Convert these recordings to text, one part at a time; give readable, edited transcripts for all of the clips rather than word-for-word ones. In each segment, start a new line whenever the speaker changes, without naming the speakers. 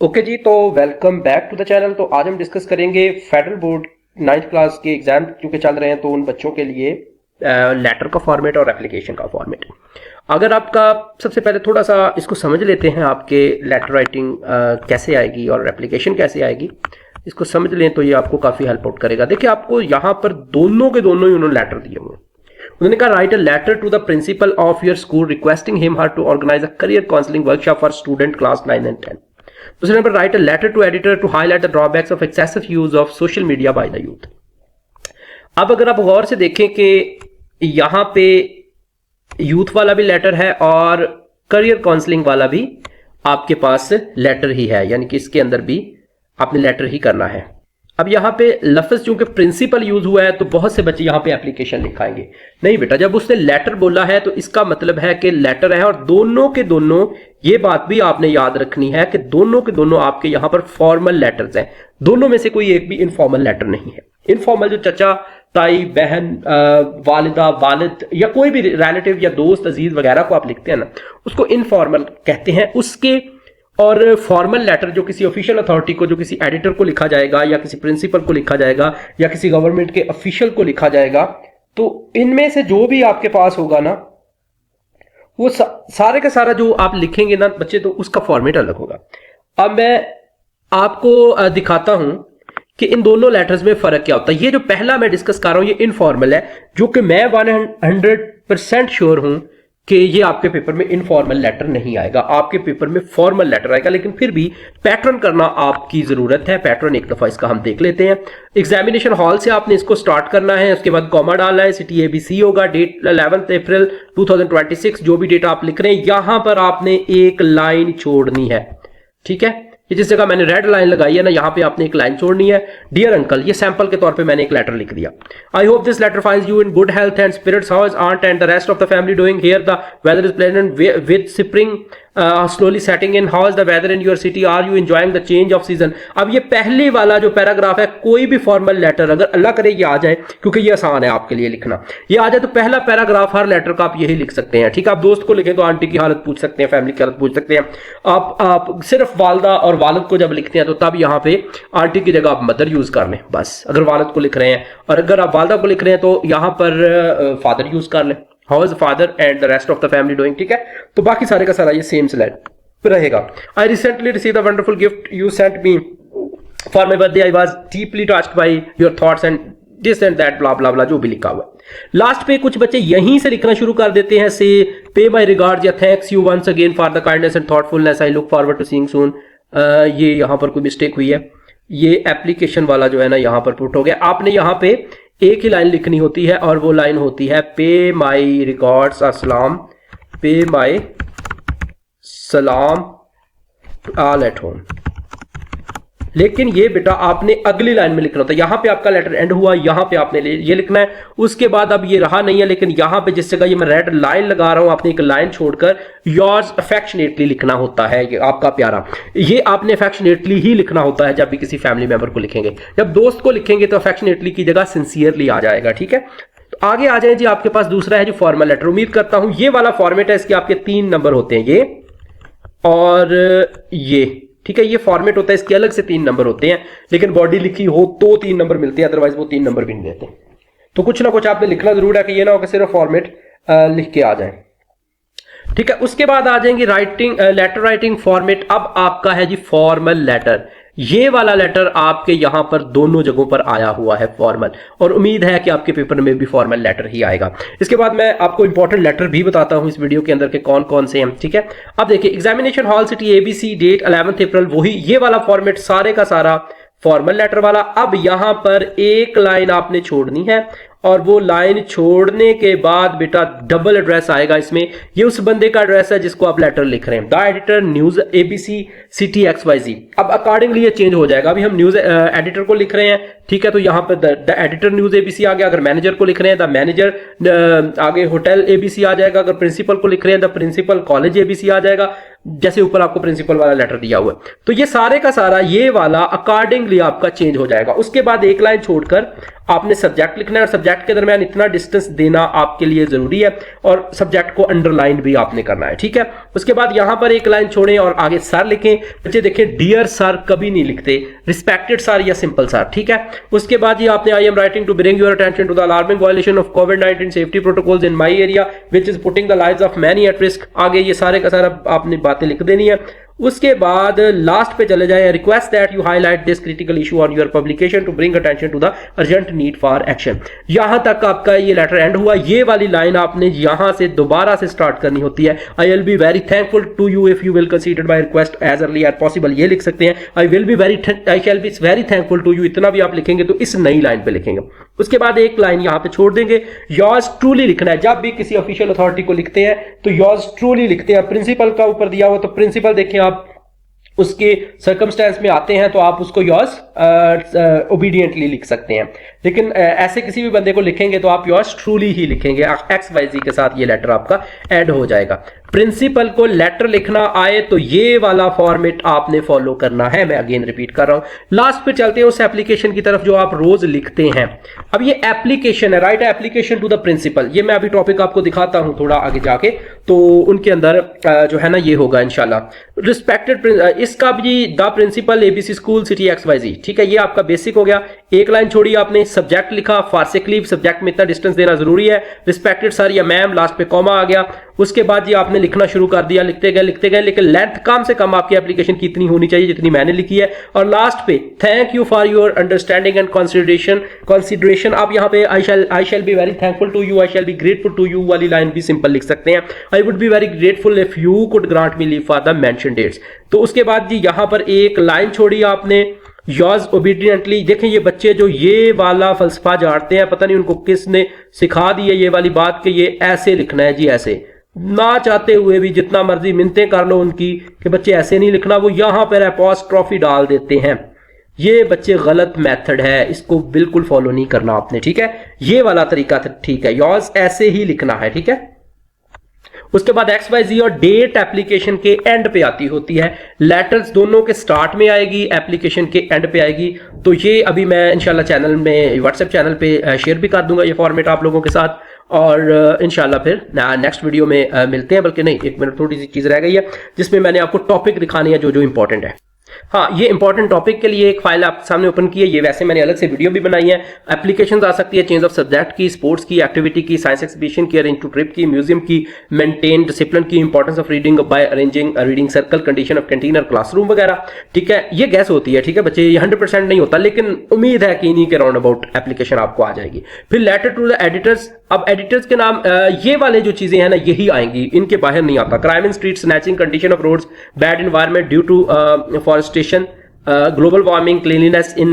Okay जी, तो welcome back to the channel. तो आज हम डिस्कस करेंगे फेडरल बोर्ड 9th क्लास के एग्जाम क्योंकि चल रहे हैं, तो उन बच्चों के लिए लेटर का फॉर्मेट और एप्लीकेशन का फॉर्मेट। अगर आपका सबसे पहले थोड़ा सा इसको समझ लेते हैं, आपके लेटर राइटिंग कैसे आएगी और एप्लीकेशन कैसे आएगी, इसको समझ लें तो ये आपको काफ़ी हेल्प आउट करेगा। देखिए, आपको यहाँ पर दोनों के दोनों ही उन्होंने लेटर दिए हुए। उन्होंने कहा write a letter to the principal of your school requesting him her to organise a career counselling workshop for student class 9 and 10। दूसरे number write a letter to editor to highlight the drawbacks of excessive use of social media by the youth. अब अगर आप गौर से देखें कि यहां पे youth वाला भी लेटर है और करियर काउंसलिंग वाला भी आपके पास लेटर ही है, यानी कि इसके अंदर भी आपने लेटर ही करना है। अब यहाँ पे लफ्ज चूंकि प्रिंसिपल यूज हुआ है तो बहुत से बच्चे यहाँ पे एप्लीकेशन लिखाएंगे। नहीं बेटा, जब उसने लेटर बोला है तो इसका मतलब है कि लेटर है, और दोनों के दोनों ये बात भी आपने याद रखनी है कि दोनों के दोनों आपके यहाँ पर फॉर्मल लेटर्स हैं। दोनों में से कोई एक भी इनफॉर्मल लेटर नहीं है। इनफॉर्मल जो चचा, ताई, बहन, वालिदा, वालिद या कोई भी रिलेटिव या दोस्त, अजीज वगैरह को आप लिखते हैं ना, उसको इनफॉर्मल कहते हैं। उसके और फॉर्मल लेटर जो किसी ऑफिशियल अथॉरिटी को, जो किसी एडिटर को लिखा जाएगा या किसी प्रिंसिपल को लिखा जाएगा या किसी गवर्नमेंट के ऑफिशियल को लिखा जाएगा, तो इनमें से जो भी आपके पास होगा ना, वो सारे का सारा जो आप लिखेंगे ना बच्चे, तो उसका फॉर्मेट अलग होगा। अब मैं आपको दिखाता हूं कि इन दोनों लेटर्स में फर्क क्या होता है। ये जो पहला मैं डिस्कस कर रहा हूं ये इनफॉर्मल है, जो कि मैं 100% श्योर हूं कि ये आपके पेपर में इनफॉर्मल लेटर नहीं आएगा, आपके पेपर में फॉर्मल लेटर आएगा। लेकिन फिर भी पैटर्न करना आपकी जरूरत है। पैटर्न एक दफा इसका हम देख लेते हैं। एग्जामिनेशन हॉल से आपने इसको स्टार्ट करना है, उसके बाद कॉमा डालना है, सिटी ABC होगा, डेट 11 अप्रैल 2026, जो भी डेट आप लिख रहे हैं यहां पर आपने एक लाइन छोड़नी है। ठीक है, ये जिस जगह मैंने रेड लाइन लगाई है ना, यहां पे आपने एक लाइन छोड़नी है। डियर अंकल, ये सैंपल के तौर पे मैंने एक लेटर लिख दिया। I hope this letter finds you in good health and spirits. How is aunt and the rest of the family doing here? The weather is pleasant with spring slowly setting in. How is the weather in your city? Are you enjoying the change of season? अब ये पहले वाला जो paragraph है, कोई भी formal letter अगर अल्लाह करे ये आ जाए, क्योंकि ये आसान है आपके लिए लिखना, ये आ जाए तो पहला पैराग्राफ हर लेटर का आप यही लिख सकते हैं। ठीक है, आप दोस्त को लिखें तो आंटी की हालत पूछ सकते हैं, फैमिली की हालत पूछ सकते हैं। आप सिर्फ वालदा और वालिद को जब लिखते हैं तो तब यहाँ पे आंटी की जगह आप मदर यूज कर लें बस, अगर वालिद को लिख रहे हैं। और अगर आप वालदा को लिख रहे हैं तो यहाँ पर फादर यूज कर लें। How is father and the rest of the family doing? ठीक है, तो बाकी सारे का सारा ये सेम स्लाइड रहेगा। I recently received a wonderful gift you sent me for my birthday. I was deeply touched by your thoughts and this and that blah blah blah, जो भी लिखा हुआ है। लास्ट पे कुछ बच्चे यहीं से लिखना शुरू कर देते हैं, से pay my regards या thanks you once again for the kindness and thoughtfulness. I look forward to seeing soon. ये यहाँ पर कोई मिस्टेक हुई है, ये एप्लीकेशन वाला जो है ना यहाँ पर पुट हो गया। आपने यहाँ पे एक ही लाइन लिखनी होती है और वो लाइन होती है पे माई रिकॉर्ड्स अस्सलाम, पे माई सलाम ऑल एट होम। लेकिन ये बेटा आपने अगली लाइन में लिखना होता है। यहां पे आपका लेटर एंड हुआ, यहां पे आपने ये लिखना है। उसके बाद अब ये रहा नहीं है, लेकिन यहां पे जिस जगह ये मैं रेड लाइन लगा रहा हूं, आपने एक लाइन छोड़कर योर्स अफेक्शनेटली लिखना होता है, ये आपका प्यारा। ये आपने अफेक्शनेटली ही लिखना होता है जब भी किसी फैमिली मेंबर को लिखेंगे। जब दोस्त को लिखेंगे तो अफेक्शनेटली की जगह सिंसियरली आ जाएगा। ठीक है, तो आगे आ जाए जी। आपके पास दूसरा है जी फॉर्मल लेटर। उम्मीद करता हूं ये वाला फॉर्मेट है, इसके आपके 3 नंबर होते हैं, ये और ये। ठीक है, ये फॉर्मेट होता है, इसके अलग से 3 नंबर होते हैं, लेकिन बॉडी लिखी हो तो 3 नंबर मिलते हैं, अदरवाइज वो 3 नंबर भी नहीं देते। तो कुछ ना कुछ आपने लिखना जरूर है कि ये ना हो कि सिर्फ फॉर्मेट लिख के आ जाए। ठीक है, उसके बाद आ जाएंगे राइटिंग, लेटर राइटिंग फॉर्मेट। अब आपका है जी फॉर्मल लेटर। ये वाला लेटर आपके यहां पर दोनों जगहों पर आया हुआ है फॉर्मल, और उम्मीद है कि आपके पेपर में भी फॉर्मल लेटर ही आएगा। इसके बाद मैं आपको इंपॉर्टेंट लेटर भी बताता हूं इस वीडियो के अंदर के कौन कौन से हैं। ठीक है, अब देखिए examination hall city ABC date 11 April, वही ये वाला फॉर्मेट सारे का सारा फॉर्मल लेटर वाला। अब यहां पर एक लाइन आपने छोड़नी है, और वो लाइन छोड़ने के बाद बेटा डबल एड्रेस आएगा इसमें। ये उस बंदे का एड्रेस है जिसको आप लेटर लिख रहे हैं, the editor news ABC city XYZ। अब अकॉर्डिंगली ये चेंज हो जाएगा। अभी हम न्यूज एडिटर को लिख रहे हैं, ठीक है, तो यहां पर द एडिटर न्यूज ABC आ गया। अगर मैनेजर को लिख रहे हैं द मैनेजर, आगे होटल ABC आ जाएगा। अगर प्रिंसिपल को लिख रहे हैं द प्रिंसिपल कॉलेज ABC आ जाएगा, जैसे ऊपर आपको प्रिंसिपल वाला लेटर दिया हुआ है। तो ये सारे का सारा ये वाला अकॉर्डिंगली आपका चेंज हो जाएगा। उसके बाद एक लाइन छोड़कर आपने सब्जेक्ट लिखना है और सब्जेक्ट के दरमियान इतना डिस्टेंस देना आपके लिए जरूरी है और सब्जेक्ट को अंडरलाइन भी आपने करना है, ठीक है। उसके बाद यहां पर एक लाइन छोड़ें और आगे सर लिखें। बच्चे देखें डियर सर कभी नहीं लिखते, रिस्पेक्टेड सर या सिंपल सर, ठीक है। उसके बाद ये आपने I am writing to bring your attention to the alarming violation of कोविड-19 safety protocols in my area which is putting the lives of many at risk. आगे ये सारे का सारा आपने बातें लिख देनी है। उसके बाद लास्ट पे चले जाए, request that you highlight this critical issue on your publication to bring attention to the urgent need for action. यहां तक आपका ये लेटर एंड हुआ। ये वाली लाइन आपने यहां से दोबारा से स्टार्ट करनी होती है। I will be very thankful to you if you will consider my request as early as possible, ये लिख सकते हैं। I shall be very thankful to you, इतना भी आप लिखेंगे तो इस नई लाइन पे लिखेंगे। उसके बाद एक लाइन यहां पे छोड़ देंगे, योर्स ट्रूली लिखना है। जब भी किसी ऑफिशियल अथॉरिटी को लिखते हैं तो योर्स ट्रूली लिखते हैं। प्रिंसिपल का ऊपर दिया हुआ तो प्रिंसिपल देखें आप उसके सर्कमस्टेंस में आते हैं तो आप उसको योर्स ओबीडियंटली लिख सकते हैं, लेकिन ऐसे किसी भी बंदे को लिखेंगे तो आप योर्स ट्रूली ही लिखेंगे। XYZ के साथ ये लेटर आपका ऐड हो जाएगा। प्रिंसिपल को लेटर लिखना आए तो ये वाला फॉर्मेट आपने फॉलो करना है। मैं अगेन रिपीट कर रहा हूं। लास्ट पे चलते हैं उस एप्लीकेशन की तरफ जो आप रोज लिखते हैं। अब ये एप्लीकेशन है, write application to the principal. ये मैं अभी टॉपिक आपको दिखाता हूं थोड़ा आगे जाके, तो उनके अंदर जो है ना ये होगा इंशाल्लाह। रिस्पेक्टेड इसका भी the principal ABC school city XYZ, ठीक है। ये आपका बेसिक हो गया। एक लाइन छोड़ी आपने, सब्जेक्ट लिखा, फॉर सिक लीव, सब्जेक्ट में इतना डिस्टेंस देना जरूरी है। रिस्पेक्टेड सर या मैम, लास्ट पे कॉमा आ गया। उसके बाद ये आपने लिखना शुरू कर दिया, लिखते गए, लेकिन लेंथ कम से कम आपकी एप्लीकेशन की इतनी होनी चाहिए जितनी मैंने लिखी है। और लास्ट पे thank you for your understanding and consideration. आप यहाँ पे I shall be very thankful to you, I shall be grateful to you वाली लाइन भी सिंपल लिख सकते हैं। I would be very grateful if you could grant me leave for the mention dates. तो उसके बाद जी यहाँ पर एक लाइन छोड़ी आपने, योर्स ओबीडियंटली। देखें ये बच्चे जो ये वाला फलसफा जानते हैं, पता नहीं उनको किसने सिखा दी है ये वाली बात कि ये ऐसे लिखना है जी, ऐसे ना चाहते हुए भी जितना मर्जी मिन्नतें कर लो उनकी कि बच्चे ऐसे नहीं लिखना, वो यहां पर अपॉस्ट्रोफी डाल देते हैं। ये बच्चे गलत मेथड है, इसको बिल्कुल फॉलो नहीं करना आपने, ठीक है। ये वाला तरीका ठीक है, योर्स ऐसे ही लिखना है, ठीक है। उसके बाद XYZ और डेट एप्लीकेशन के एंड पे आती होती है। लेटर्स दोनों के स्टार्ट में आएगी, एप्लीकेशन के एंड पे आएगी। तो ये अभी मैं इंशाल्लाह चैनल में, व्हाट्सएप चैनल पे शेयर भी कर दूंगा ये फॉर्मेट आप लोगों के साथ। और इंशाल्लाह फिर नेक्स्ट वीडियो में मिलते हैं। बल्कि नहीं, एक मिनट, थोड़ी सी चीज रह गई है जिसमें मैंने आपको टॉपिक दिखानी है जो इंपॉर्टेंट है। हाँ, ये इंपॉर्टेंट टॉपिक के लिए एक फाइल आपके सामने ओपन की है। ये वैसे मैंने अलग से वीडियो भी बनाई है। एप्लीकेशंस आ सकती है चेंज ऑफ सब्जेक्ट की, स्पोर्ट्स की, एक्टिविटी की, साइंस एक्सहिबिशन की, अरेंज टू ट्रिप की, म्यूजियम की, मेंटेन डिसिप्लिन की, importance of reading by arranging reading circle, condition of canteen और क्लासरूम वगैरह, ठीक है। ये गैस होती है, ठीक है बच्चे, ये 100% नहीं होता, लेकिन उम्मीद है कि इन्हीं के राउंड अबाउट एप्लीकेशन आपको आ जाएगी। फिर लेटर टू द एडिटर्स। अब एडिटर्स के नाम ये वाले जो चीजें हैं ना यही आएंगी, इनके बाहर नहीं आता। Crime in street, snatching, condition of roads, bad environment due to forestation, global warming, cleanliness in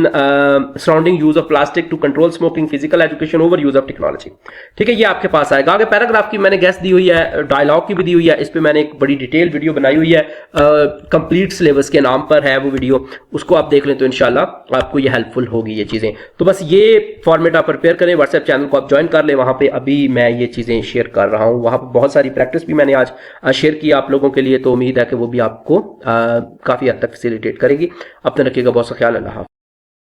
surrounding, use of plastic to control smoking, physical education, over use of technology, ठीक है। ये आपके पास आएगा। आगे पैराग्राफ की मैंने गैस दी हुई है, डायलॉग की भी दी हुई है। इस पे मैंने एक बड़ी डिटेल वीडियो बनाई हुई है, कंप्लीट सिलेबस के नाम पर है वो वीडियो, उसको आप देख लें तो इंशाल्लाह आपको ये हेल्पफुल होगी ये चीजें। तो बस ये फॉर्मेट आप प्रिपेयर करें, व्हाट्सएप चैनल को आप ज्वाइन कर लें, वहां पे अभी मैं ये चीजें शेयर कर रहा हूँ। वहां पर बहुत सारी प्रैक्टिस भी मैंने आज शेयर की आप लोगों के लिए, तो उम्मीद है कि वो भी आपको काफी हद तक फैसिलिटेट करेगी। अपने रखिएगा बहुत सा ख्याल। अल्लाह।